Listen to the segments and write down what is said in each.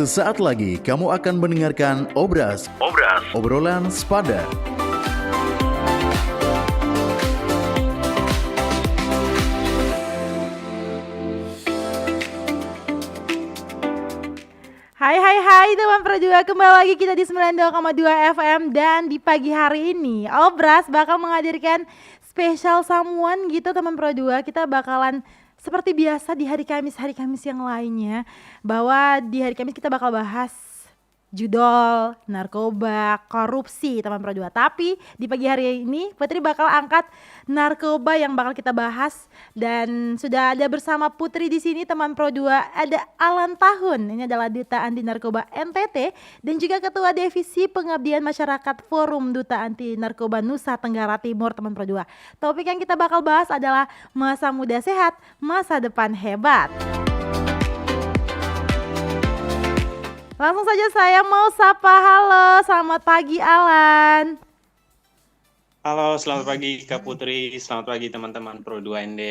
Sesaat lagi kamu akan mendengarkan obrolan sepadan. Hai teman Pro2, kembali lagi kita di 92,2 FM. Dan di pagi hari ini Obras bakal menghadirkan special someone gitu teman Pro2. Kita bakalan seperti biasa di hari Kamis yang lainnya, bahwa di hari Kamis kita bakal bahas judol, narkoba, korupsi teman Pro2. Tapi di pagi hari ini Putri bakal angkat narkoba yang bakal kita bahas, dan sudah ada bersama Putri di sini teman Pro2. Ada Alan Tahun, ini adalah Duta Anti Narkoba NTT dan juga Ketua Divisi Pengabdian Masyarakat Forum Duta Anti Narkoba Nusa Tenggara Timur teman Pro2. Topik yang kita bakal bahas adalah masa muda sehat, masa depan hebat. Langsung saja saya mau sapa. Halo, selamat pagi Alan. Halo, selamat pagi Kak Putri, selamat pagi teman-teman Pro2ND.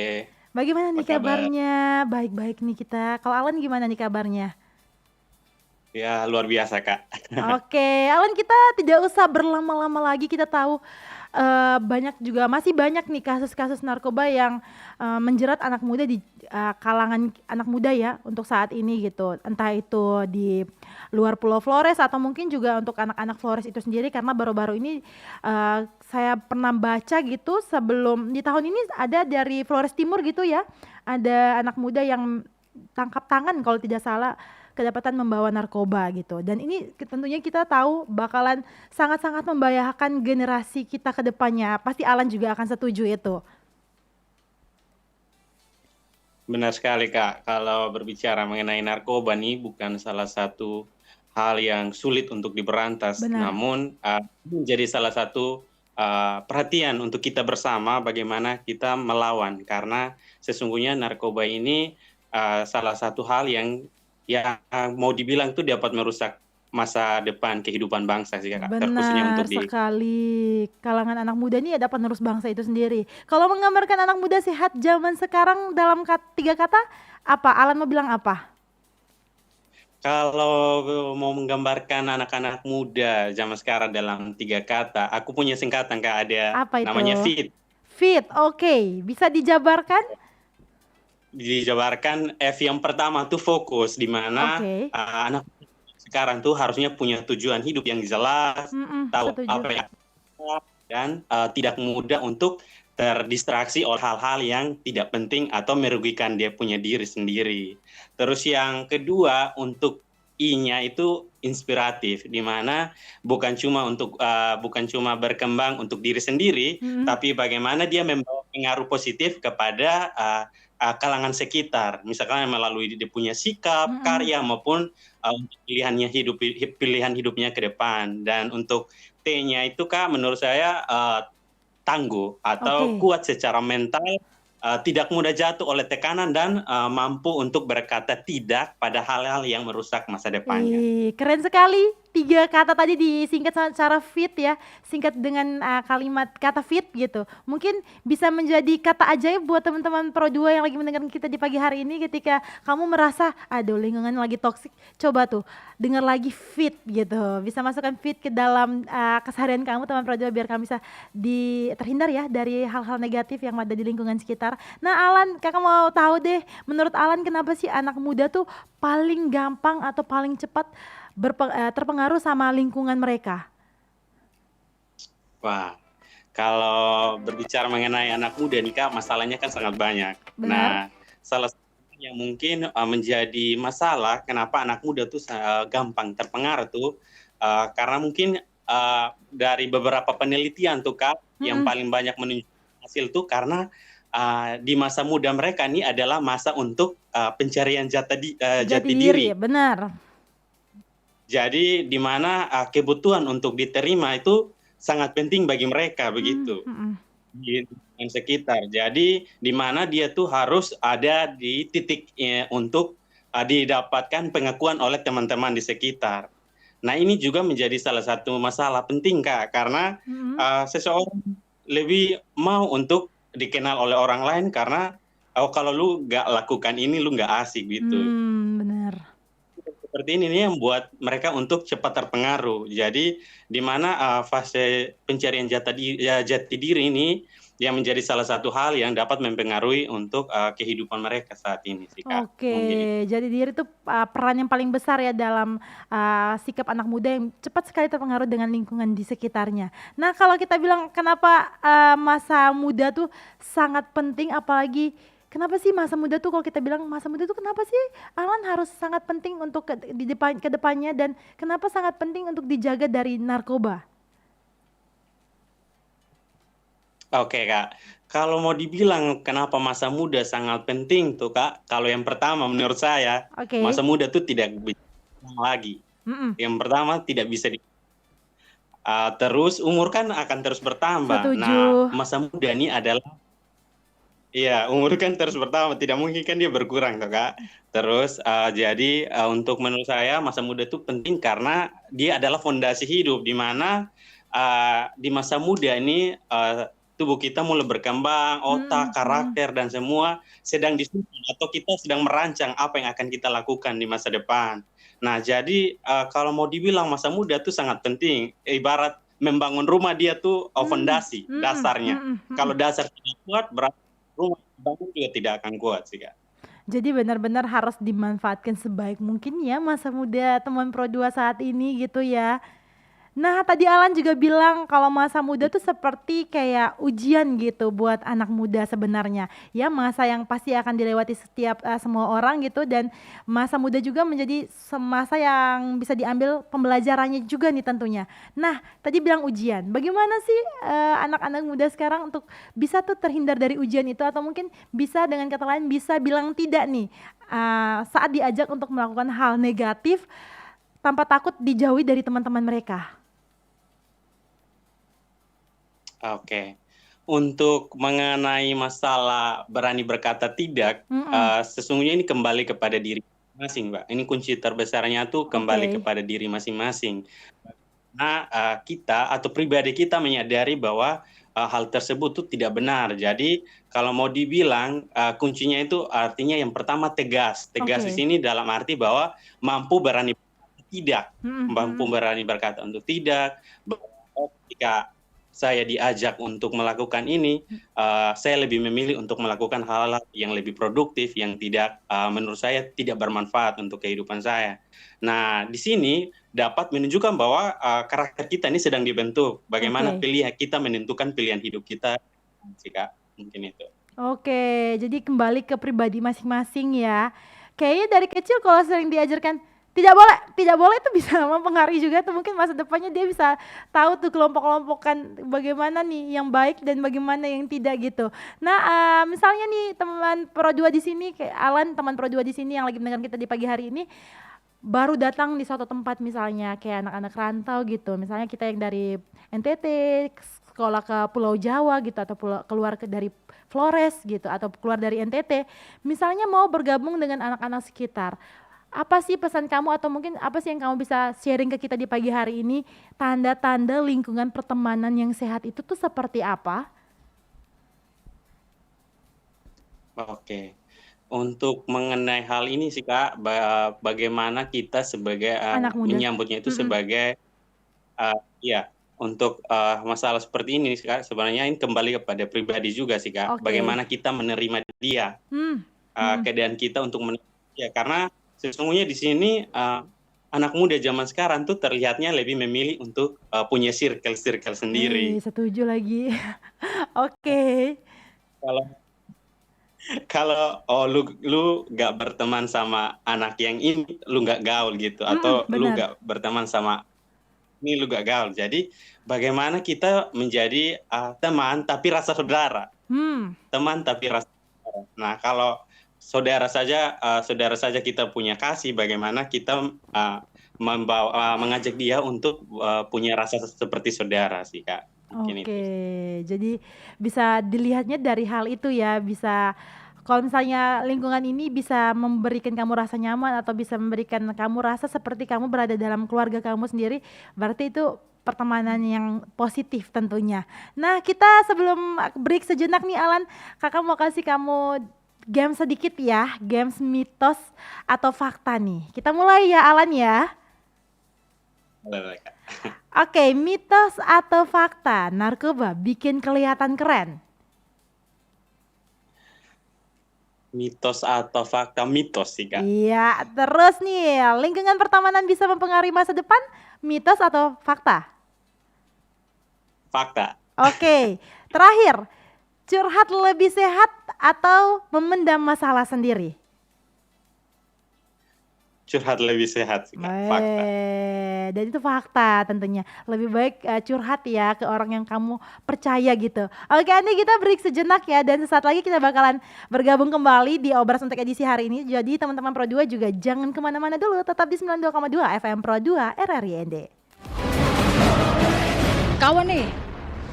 Bagaimana nih Apa kabar? kabarnya? Baik-baik nih kita. Kalau Alan gimana nih kabarnya? Ya, luar biasa Kak. Oke, Alan, kita tidak usah berlama-lama lagi. Kita tahu masih banyak nih kasus-kasus narkoba yang menjerat anak muda di kalangan anak muda ya untuk saat ini gitu. Entah itu di luar Pulau Flores atau mungkin juga untuk anak-anak Flores itu sendiri, karena baru-baru ini saya pernah baca gitu, sebelum di tahun ini ada dari Flores Timur gitu ya, ada anak muda yang tangkap tangan kalau tidak salah kedapatan membawa narkoba gitu. Dan ini tentunya kita tahu bakalan sangat-sangat membahayakan generasi kita ke depannya. Pasti Alan juga akan setuju itu. Benar sekali Kak, kalau berbicara mengenai narkoba nih bukan salah satu hal yang sulit untuk diberantas, Benar. namun menjadi salah satu perhatian untuk kita bersama bagaimana kita melawan, karena sesungguhnya narkoba ini salah satu hal yang mau dibilang tuh dapat merusak masa depan kehidupan bangsa sih Kak, terkhususnya Benar untuk di sekali. Kalangan anak muda ini ya dapat menerus bangsa itu sendiri. Kalau menggambarkan anak muda sehat zaman sekarang dalam 3 kata, apa? Alan mau bilang apa? Kalau mau menggambarkan anak-anak muda zaman sekarang dalam 3 kata, aku punya singkatan Kak, ada Apa itu? namanya FIT. Fit, oke. Bisa dijabarkan? Dijabarkan F yang pertama tuh fokus, di mana Oke. anak sekarang tuh harusnya punya tujuan hidup yang jelas, tahu Setuju. apa yang dan tidak mudah untuk terdistraksi oleh hal-hal yang tidak penting atau merugikan dia punya diri sendiri. Terus yang kedua untuk I-nya itu inspiratif, di mana bukan cuma berkembang untuk diri sendiri, tapi bagaimana dia membawa pengaruh positif kepada kalangan sekitar, misalkan melalui dia punya sikap, karya maupun pilihan hidupnya ke depan. Dan untuk T-nya itu Kak, menurut saya tangguh atau Oke. kuat secara mental, tidak mudah jatuh oleh tekanan dan mampu untuk berkata tidak pada hal-hal yang merusak masa depannya. Keren sekali. 3 kata tadi disingkat secara fit ya. Singkat dengan kalimat kata fit gitu. Mungkin bisa menjadi kata ajaib buat teman-teman Pro2 yang lagi mendengarkan kita di pagi hari ini. Ketika kamu merasa aduh lingkungan lagi toksik, coba tuh dengar lagi fit gitu. Bisa masukkan fit ke dalam keseharian kamu teman Pro2, biar kamu bisa terhindar ya dari hal-hal negatif yang ada di lingkungan sekitar. Nah Alan, kakak mau tahu deh, menurut Alan kenapa sih anak muda tuh paling gampang atau paling cepat terpengaruh sama lingkungan mereka? Wah, kalau berbicara mengenai anak muda nih Kak, masalahnya kan sangat banyak. Benar? Nah, salah satu yang mungkin menjadi masalah kenapa anak muda tuh gampang terpengaruh tuh karena mungkin dari beberapa penelitian tuh Kak, yang paling banyak menunjukkan hasil tuh karena di masa muda mereka nih adalah masa untuk pencarian jati diri. Benar. Jadi di mana kebutuhan untuk diterima itu sangat penting bagi mereka begitu di lingkungan sekitar. Jadi di mana dia tuh harus ada di titik untuk didapatkan pengakuan oleh teman-teman di sekitar. Nah ini juga menjadi salah satu masalah penting Kak, karena seseorang lebih mau untuk dikenal oleh orang lain karena kalau lu nggak lakukan ini lu nggak asik gitu. Benar. seperti ini nih yang buat mereka untuk cepat terpengaruh. Jadi di mana fase pencarian jati diri ini yang menjadi salah satu hal yang dapat mempengaruhi untuk kehidupan mereka saat ini sih Kak. Oke, Mungkin itu. jadi diri itu peran yang paling besar ya dalam sikap anak muda yang cepat sekali terpengaruh dengan lingkungan di sekitarnya. Nah, kalau kita bilang kenapa masa muda tuh sangat penting, apalagi kenapa sih masa muda tuh, kalau kita bilang masa muda tuh kenapa sih Alan harus sangat penting untuk di depan ke depannya, dan kenapa sangat penting untuk dijaga dari narkoba? Oke Kak, kalau mau dibilang kenapa masa muda sangat penting tuh Kak, kalau yang pertama menurut saya Oke. masa muda tuh tidak bisa lagi. Mm-mm. Yang pertama tidak bisa terus umur kan akan terus bertambah. Nah, Setuju. masa muda ini adalah iya, umur kan terus bertambah, tidak mungkin kan dia berkurang tuh Kak. Terus jadi untuk menurut saya masa muda itu penting karena dia adalah fondasi hidup di mana di masa muda ini tubuh kita mulai berkembang, otak, Mm, mm. karakter dan semua sedang disusun atau kita sedang merancang apa yang akan kita lakukan di masa depan. Nah, jadi kalau mau dibilang masa muda itu sangat penting, ibarat membangun rumah dia tuh Mm, fondasi, mm, dasarnya. mm, Kalau mm. dasar tidak kuat, berarti rumah bangun juga tidak akan kuat sih Kak. Jadi benar-benar harus dimanfaatkan sebaik mungkin ya masa muda teman Pro 2 saat ini gitu ya. Nah, tadi Alan juga bilang kalau masa muda tuh seperti kayak ujian gitu buat anak muda sebenarnya. Ya, masa yang pasti akan dilewati setiap semua orang gitu, dan masa muda juga menjadi masa yang bisa diambil pembelajarannya juga nih tentunya. Nah, tadi bilang ujian. Bagaimana sih anak-anak muda sekarang untuk bisa tuh terhindar dari ujian itu, atau mungkin bisa dengan kata lain bisa bilang tidak nih saat diajak untuk melakukan hal negatif tanpa takut dijauhi dari teman-teman mereka? Oke. Untuk mengenai masalah berani berkata tidak, Mm-mm. sesungguhnya ini kembali kepada diri masing-masing, Mbak. Ini kunci terbesarnya tuh kembali Oke. kepada diri masing-masing. Nah, kita atau pribadi kita menyadari bahwa hal tersebut tuh tidak benar. Jadi, kalau mau dibilang kuncinya itu artinya yang pertama tegas. Tegas di Oke. sini dalam arti bahwa mampu berani berkata tidak, Mhm, mampu mhm. berani berkata untuk tidak. Ketika saya diajak untuk melakukan ini, saya lebih memilih untuk melakukan hal-hal yang lebih produktif, yang tidak menurut saya tidak bermanfaat untuk kehidupan saya. Nah, di sini dapat menunjukkan bahwa karakter kita ini sedang dibentuk. Bagaimana Oke. pilihan kita menentukan pilihan hidup kita, sih Kak. Mungkin itu. Oke, jadi kembali ke pribadi masing-masing ya. Kayaknya dari kecil kalau sering diajarkan tidak boleh itu bisa mempengaruhi juga tuh, mungkin masa depannya dia bisa tahu tuh kelompok-kelompokan bagaimana nih yang baik dan bagaimana yang tidak gitu. Nah, misalnya nih teman Pro 2 di sini, kayak Alan teman Pro 2 di sini yang lagi mendengar kita di pagi hari ini, baru datang di suatu tempat misalnya kayak anak-anak rantau gitu. Misalnya kita yang dari NTT sekolah ke Pulau Jawa gitu, atau keluar dari Flores gitu, atau keluar dari NTT. Misalnya mau bergabung dengan anak-anak sekitar. Apa sih pesan kamu, atau mungkin apa sih yang kamu bisa sharing ke kita di pagi hari ini? Tanda-tanda lingkungan pertemanan yang sehat itu tuh seperti apa? Oke. Untuk mengenai hal ini sih Kak, bagaimana kita sebagai Anak muda. menyambutnya itu Mm-mm. sebagai ya, untuk masalah seperti ini Kak, sebenarnya ini kembali kepada pribadi juga sih Kak. Oke. Bagaimana kita menerima dia, Hmm. Mm-mm. keadaan kita untuk menerima dia. Karena sesungguhnya di sini anak muda zaman sekarang tuh terlihatnya lebih memilih untuk punya circle-circle sendiri. Setuju lagi. Oke. Kalau kalau lu nggak berteman sama anak yang ini, lu nggak gaul gitu, Mm-mm, atau lu benar. nggak berteman sama ini, lu nggak gaul. Jadi bagaimana kita menjadi teman tapi rasa saudara, Hmm. teman tapi rasa saudara. Nah, kalau saudara saja kita punya kasih, bagaimana kita mengajak dia untuk punya rasa seperti saudara sih Kak. Mungkin itu. Oke, jadi bisa dilihatnya dari hal itu ya, bisa kalau misalnya lingkungan ini bisa memberikan kamu rasa nyaman atau bisa memberikan kamu rasa seperti kamu berada dalam keluarga kamu sendiri, berarti itu pertemanan yang positif tentunya. Nah, kita sebelum break sejenak nih Alan, Kakak mau kasih kamu game sedikit ya, games mitos atau fakta nih. Kita mulai ya Alan ya. Boleh, Kak. Oke, mitos atau fakta, narkoba bikin kelihatan keren. Mitos atau fakta? Mitos sih, Kak. Iya, terus nih, lingkungan pertemanan bisa mempengaruhi masa depan, mitos atau fakta? Fakta. Oke, terakhir, curhat lebih sehat atau memendam masalah sendiri? Curhat lebih sehat sih, Kak. Fakta. Dan itu fakta tentunya. Lebih baik curhat ya ke orang yang kamu percaya gitu. Oke, ini kita break sejenak ya, dan sesaat lagi kita bakalan bergabung kembali di Obras untuk edisi hari ini. Jadi teman-teman Pro 2 juga jangan kemana-mana dulu, tetap di 92,2 FM Pro 2 RRIND. Kawan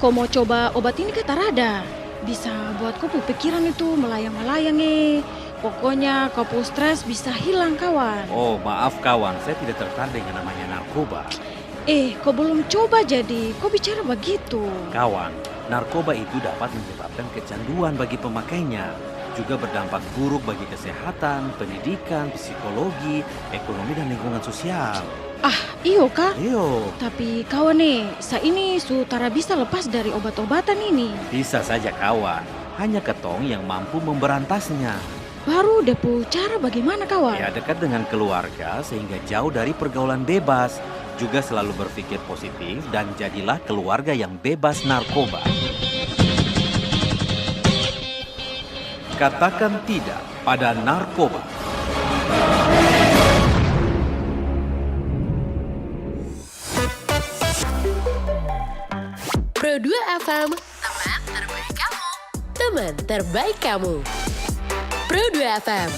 kau mau coba obat ini kata Rada? Bisa buat kau pikiran itu melayang-melayang Pokoknya kau stres bisa hilang kawan. Oh maaf kawan, saya tidak tertarik dengan namanya narkoba. Kau belum coba jadi, kau bicara begitu. Kawan, narkoba itu dapat menyebabkan kecanduan bagi pemakainya. Juga berdampak buruk bagi kesehatan, pendidikan, psikologi, ekonomi dan lingkungan sosial. Iyo kah? Iyo. Tapi kawan saya ini sutara bisa lepas dari obat-obatan ini. Bisa saja kawan, hanya ketong yang mampu memberantasnya. Baru depu cara bagaimana kawan? Ya dekat dengan keluarga sehingga jauh dari pergaulan bebas. Juga selalu berpikir positif dan jadilah keluarga yang bebas narkoba. Katakan tidak pada narkoba. Pro 2 FM, teman terbaik kamu. Teman terbaik kamu. Pro 2 FM.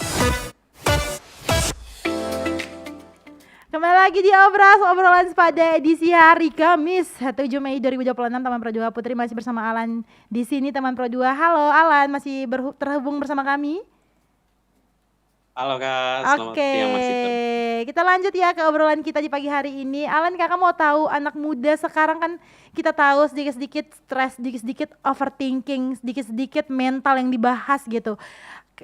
Kembali lagi di Obras, obrolan pada edisi hari Kamis 7 Mei 2026. Teman Pro 2 Putri masih bersama Alan di sini. Teman Pro 2, halo Alan, masih terhubung bersama kami? Halo Kak, selamat siang Mas Ito. Kita lanjut ya ke obrolan kita di pagi hari ini. Alan, kakak mau tahu anak muda sekarang kan kita tahu sedikit-sedikit stres, sedikit-sedikit overthinking, sedikit-sedikit mental yang dibahas gitu.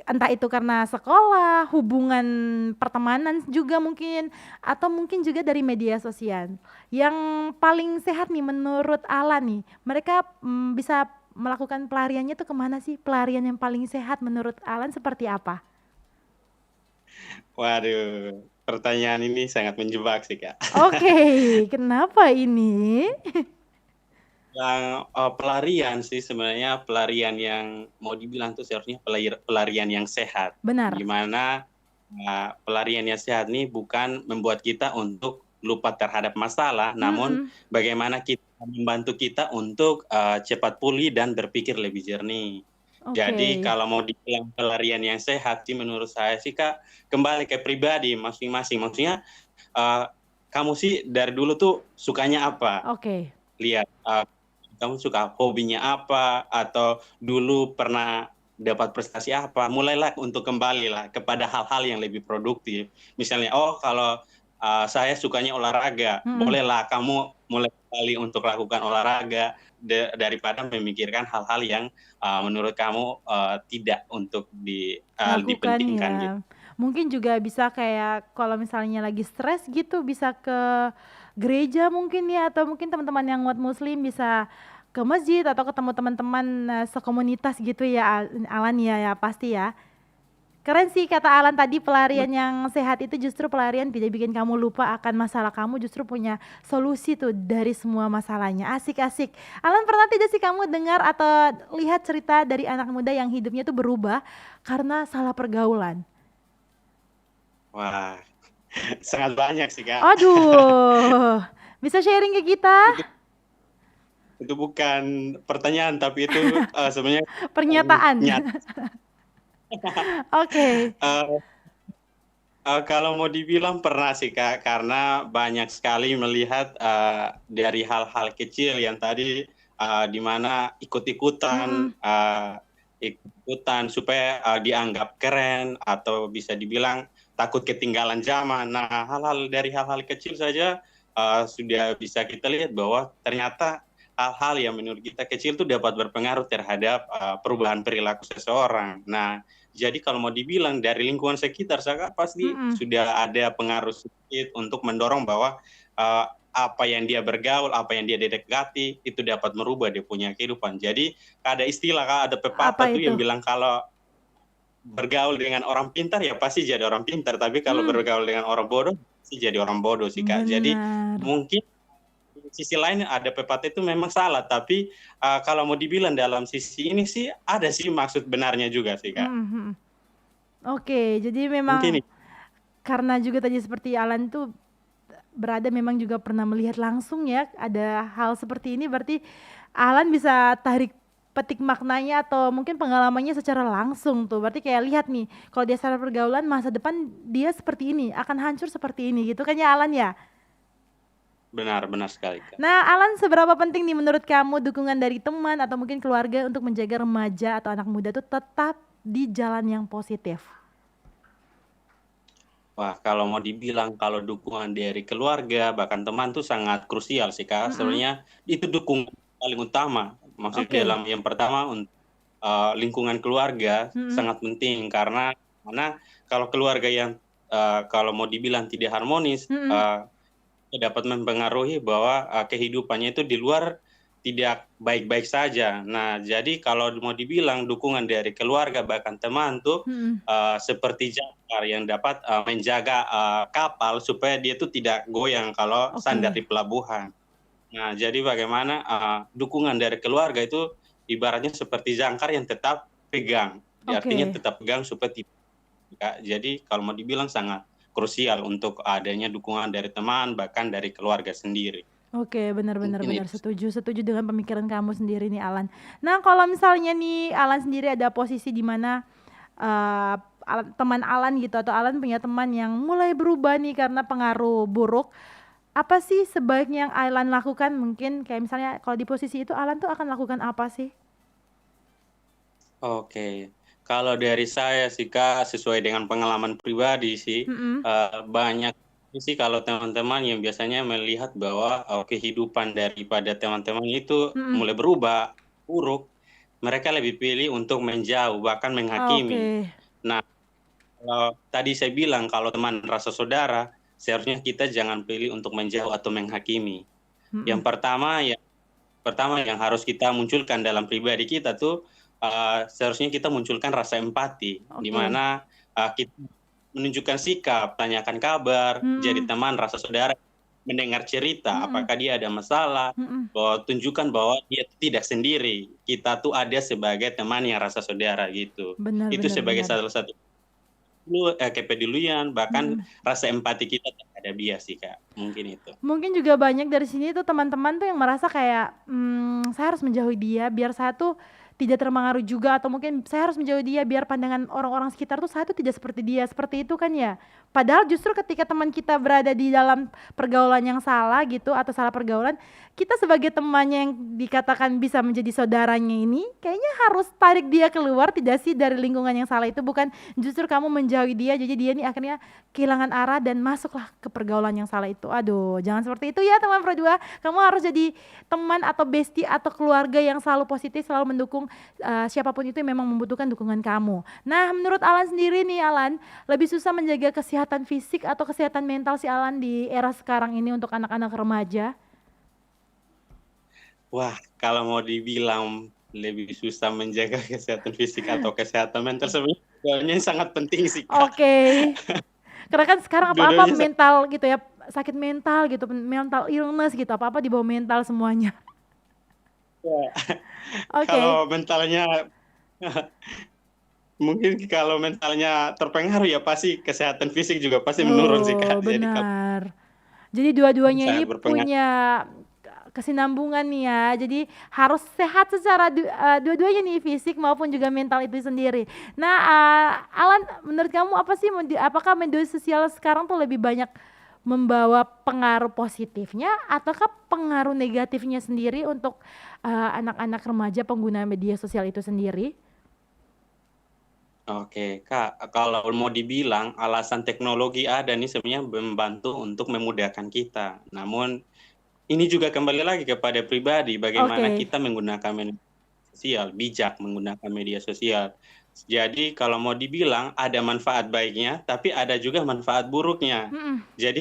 Entah itu karena sekolah, hubungan pertemanan juga mungkin, atau mungkin juga dari media sosial. Yang paling sehat nih menurut Alan nih, mereka bisa melakukan pelariannya tuh kemana sih? Pelarian yang paling sehat menurut Alan seperti apa? Waduh, pertanyaan ini sangat menjebak sih Kak. Oke, kenapa ini? Yang pelarian sih sebenarnya pelarian yang mau dibilang tuh seharusnya pelarian yang sehat. Benar. Gimana pelarian yang sehat nih bukan membuat kita untuk lupa terhadap masalah, namun bagaimana kita membantu kita untuk cepat pulih dan berpikir lebih jernih. Jadi kalau mau dibilang pelarian yang sehat sih menurut saya sih Kak, kembali ke pribadi masing-masing. Maksudnya kamu sih dari dulu tuh sukanya apa? Lihat kamu suka hobinya apa, atau dulu pernah dapat prestasi apa, mulailah untuk kembalilah kepada hal-hal yang lebih produktif. Misalnya kalau saya sukanya olahraga, bolehlah kamu mulai kembali untuk lakukan olahraga daripada memikirkan hal-hal yang menurut kamu tidak untuk dipentingkan ya. gitu. Mungkin juga bisa kayak kalau misalnya lagi stres gitu bisa ke gereja mungkin ya, atau mungkin teman-teman yang umat muslim bisa ke masjid atau ketemu teman-teman sekomunitas gitu ya Alan ya pasti ya. Keren sih kata Alan tadi, pelarian yang sehat itu justru pelarian tidak bikin kamu lupa akan masalah kamu, justru punya solusi tuh dari semua masalahnya. Asik-asik. Alan, pernah tidak sih kamu dengar atau lihat cerita dari anak muda yang hidupnya tuh berubah karena salah pergaulan? Wah, sangat banyak sih Kak. Aduh, bisa sharing ke kita? Itu bukan pertanyaan, tapi itu sebenarnya pernyataan. Kalau mau dibilang pernah sih Kak, karena banyak sekali melihat dari hal-hal kecil yang tadi di mana ikut-ikutan supaya dianggap keren atau bisa dibilang takut ketinggalan zaman. Nah, dari hal-hal kecil saja sudah bisa kita lihat bahwa ternyata hal-hal yang menurut kita kecil itu dapat berpengaruh terhadap perubahan perilaku seseorang. Nah, Jadi kalau mau dibilang dari lingkungan sekitar, saya pasti Mm-mm. sudah ada pengaruh sedikit untuk mendorong bahwa uh, apa yang dia bergaul, apa yang dia dekati, itu dapat merubah dia punya kehidupan. Jadi ada istilah, Kak, ada pepatah Apa tuh yang itu? bilang kalau bergaul dengan orang pintar ya pasti jadi orang pintar, tapi kalau Hmm, bergaul dengan orang bodoh pasti jadi orang bodoh sih, Kak. Jadi benar. mungkin di sisi lain ada pepatah itu memang salah, tapi kalau mau dibilang dalam sisi ini sih ada sih maksud benarnya juga sih, Kak. Mm-mm. Oke, jadi memang Mungkin karena juga tadi seperti Alan tuh berada memang juga pernah melihat langsung ya ada hal seperti ini, berarti Alan bisa tarik petik maknanya atau mungkin pengalamannya secara langsung tuh. Berarti kayak lihat nih, kalau dia secara pergaulan masa depan dia seperti ini, akan hancur seperti ini gitu kan ya Alan ya. benar sekali, Kak. Nah, Alan, seberapa penting nih menurut kamu dukungan dari teman atau mungkin keluarga untuk menjaga remaja atau anak muda tuh tetap di jalan yang positif? Wah, kalau mau dibilang kalau dukungan dari keluarga bahkan teman tuh sangat krusial sih, Kak. Mm-mm. Sebenarnya itu dukungan paling utama. Maksudnya Oke. dalam yang pertama lingkungan keluarga Mm-mm. sangat penting karena kalau keluarga yang kalau mau dibilang tidak harmonis Mm-mm. dapat mempengaruhi bahwa kehidupannya itu di luar tidak baik-baik saja. Nah, jadi kalau mau dibilang dukungan dari keluarga bahkan teman tuh Mm-mm. seperti jangkar yang dapat menjaga kapal supaya dia tuh tidak goyang kalau sandar Oke. di pelabuhan. Nah, jadi bagaimana dukungan dari keluarga itu ibaratnya seperti jangkar yang tetap pegang. Artinya Oke. tetap pegang supaya tidak. Jadi kalau mau dibilang sangat krusial untuk adanya dukungan dari teman bahkan dari keluarga sendiri. Oke, benar-benar Mungkin benar itu. setuju, setuju dengan pemikiran kamu sendiri nih Alan. Nah, kalau misalnya nih Alan sendiri ada posisi di mana eh, teman Alan gitu atau Alan punya teman yang mulai berubah nih karena pengaruh buruk, apa sih sebaiknya yang Alan lakukan? Mungkin kayak misalnya kalau di posisi itu Alan tuh akan lakukan apa sih? Oke, kalau dari saya sih, Kak, sesuai dengan pengalaman pribadi sih, Mm-mm. banyak sih kalau teman-teman yang biasanya melihat bahwa kehidupan daripada teman-teman itu Mm-mm. mulai berubah buruk, mereka lebih pilih untuk menjauh bahkan menghakimi. Oke. Nah, kalau tadi saya bilang kalau teman rasa saudara, seharusnya kita jangan pilih untuk menjauh atau menghakimi. Yang Mm-mm. pertama yang harus kita munculkan dalam pribadi kita tuh seharusnya kita munculkan rasa empati, di Oke. mana kita menunjukkan sikap, tanyakan kabar, jadi Mm-mm. teman, rasa saudara, mendengar cerita, Mm-mm. apakah dia ada masalah, Mm-mm. bahwa tunjukkan bahwa dia tidak sendiri, kita tuh ada sebagai teman yang rasa saudara gitu. Benar, Itu benar, sebagai benar. salah satu kepedulian, bahkan Mm-mm. rasa empati kita terhadap dia sih, Kak. Mungkin itu. Mungkin juga banyak dari sini tuh teman-teman tuh yang merasa kayak saya harus menjauhi dia biar saya tuh tidak terpengaruh juga atau mungkin saya harus menjauhi dia biar pandangan orang-orang sekitar tuh saya tuh tidak seperti dia, seperti itu kan ya. Padahal justru ketika teman kita berada di dalam pergaulan yang salah gitu atau salah pergaulan, kita sebagai temannya yang dikatakan bisa menjadi saudaranya ini kayaknya harus tarik dia keluar tidak sih dari lingkungan yang salah itu, bukan justru kamu menjauhi dia jadi dia nih akhirnya kehilangan arah dan masuklah ke pergaulan yang salah itu. Aduh, jangan seperti itu ya teman Pro 2. Kamu harus jadi teman atau bestie atau keluarga yang selalu positif, selalu mendukung siapapun itu yang memang membutuhkan dukungan kamu. Nah, menurut Alan sendiri nih Alan, lebih susah menjaga kesehatan fisik atau kesehatan mental si Alan di era sekarang ini untuk anak-anak remaja? Wah, kalau mau dibilang lebih susah menjaga kesehatan fisik atau kesehatan mental sebenarnya sangat penting sih, Kak. Oke. Karena kan sekarang apa-apa Dua-duanya mental gitu ya, sakit mental gitu, mental illness gitu, apa-apa dibawa mental semuanya. Oke. kalau mentalnya mungkin kalau mentalnya terpengaruh ya pasti kesehatan fisik juga pasti menurun sih, Oh, Kak. Jadi kalau benar. Jadi dua-duanya ini sangat berpengaruh. punya kesinambungan nih ya. Jadi harus sehat secara dua-duanya nih, fisik maupun juga mental itu sendiri. Nah, Alan, menurut kamu apa sih apakah media sosial sekarang tuh lebih banyak membawa pengaruh positifnya ataukah pengaruh negatifnya sendiri untuk anak-anak remaja pengguna media sosial itu sendiri? Oke, Kak, kalau mau dibilang alasan teknologi ada nih sebenarnya membantu untuk memudahkan kita. Namun ini juga kembali lagi kepada pribadi, bagaimana Oke. kita menggunakan media sosial, bijak menggunakan media sosial. Jadi kalau mau dibilang ada manfaat baiknya, tapi ada juga manfaat buruknya. Mm-mm. Jadi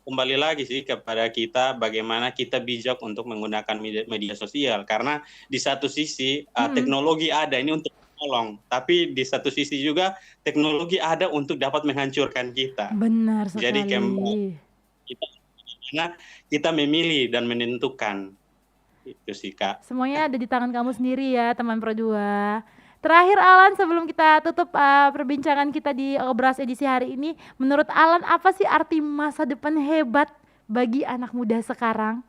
kembali lagi sih kepada kita bagaimana kita bijak untuk menggunakan media sosial. Karena di satu sisi teknologi ada ini untuk menolong, tapi di satu sisi juga teknologi ada untuk dapat menghancurkan kita. Benar Jadi sekali. kita memilih dan menentukan. Itu sih Kak. Semuanya ada di tangan kamu sendiri ya teman Pro 2. Terakhir Alan, sebelum kita tutup perbincangan kita di Obras edisi hari ini, menurut Alan apa sih arti masa depan hebat bagi anak muda sekarang?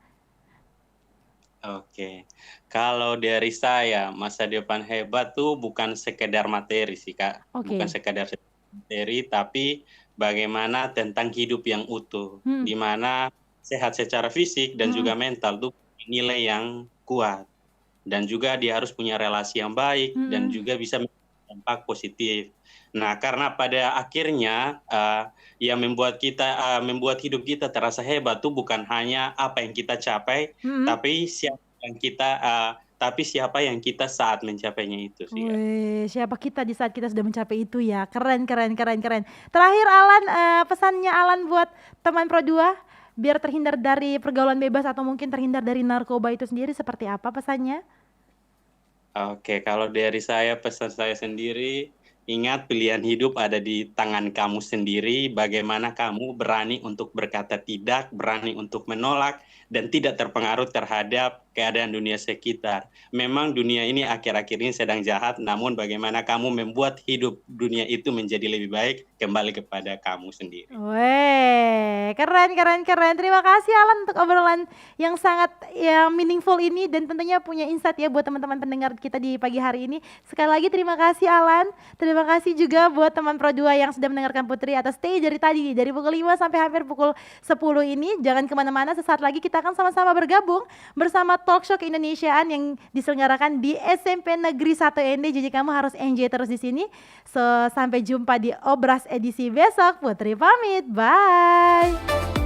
Oke, kalau dari saya masa depan hebat tuh bukan sekedar materi sih Kak, Oke. bukan sekedar materi, tapi bagaimana tentang hidup yang utuh, di mana sehat secara fisik dan juga mental tuh nilai yang kuat, dan juga dia harus punya relasi yang baik dan juga bisa dampak positif. Nah, karena pada akhirnya yang membuat hidup kita terasa hebat tuh bukan hanya apa yang kita capai, tapi siapa yang kita saat mencapainya itu sih. Wih, siapa kita di saat kita sudah mencapai itu ya. Keren. Terakhir Alan, pesannya Alan buat teman Pro 2 biar terhindar dari pergaulan bebas atau mungkin terhindar dari narkoba itu sendiri, seperti apa pesannya? Oke, kalau dari saya, pesan saya sendiri, ingat pilihan hidup ada di tangan kamu sendiri. Bagaimana kamu berani untuk berkata tidak, berani untuk menolak, dan tidak terpengaruh terhadap keadaan dunia sekitar. Memang dunia ini akhir-akhir ini sedang jahat, namun bagaimana kamu membuat hidup dunia itu menjadi lebih baik kembali kepada kamu sendiri. Weh, keren. Terima kasih Alan untuk obrolan yang sangat meaningful ini dan tentunya punya insight ya buat teman-teman pendengar kita di pagi hari ini. Sekali lagi terima kasih Alan. Terima kasih juga buat teman Pro 2 yang sudah mendengarkan Putri atas stay dari tadi dari pukul 5 sampai hampir pukul 10 ini. Jangan kemana-mana, sesaat lagi kita akan sama-sama bergabung bersama Talkshow keindonesiaan yang diselenggarakan di SMP Negeri 1 ND. Jadi kamu harus enjoy terus di sini. So, sampai jumpa di Obras edisi besok. Putri pamit, bye.